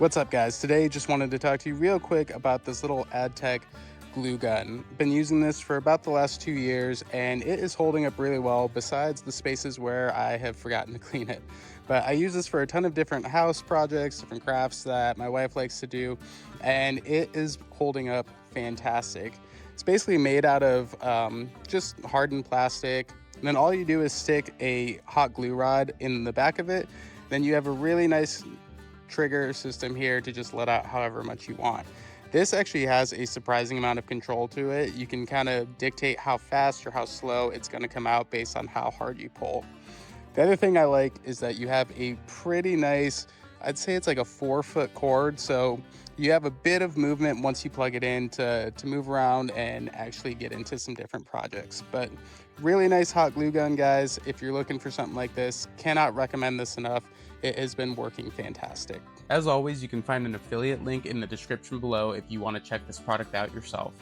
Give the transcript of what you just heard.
What's up, guys? Today just wanted to talk to you real quick about this little AdTech glue gun. Been using this for about the last 2 years and it is holding up really well, besides the spaces where I have forgotten to clean it. But I use this for a ton of different house projects, different crafts that my wife likes to do, and it is holding up fantastic. It's basically made out of just hardened plastic, and then all you do is stick a hot glue rod in the back of it. Then you have a really nice trigger system here to just let out however much you want. This actually has a surprising amount of control to it. You can kind of dictate how fast or how slow it's going to come out based on how hard you pull. The other thing I like is that you have a pretty nice, I'd say it's like a 4-foot cord, so you have a bit of movement once you plug it in to move around and actually get into some different projects. But really nice hot glue gun, guys. If you're looking for something like this, cannot recommend this enough. It has been working fantastic. As always, you can find an affiliate link in the description below if you want to check this product out yourself.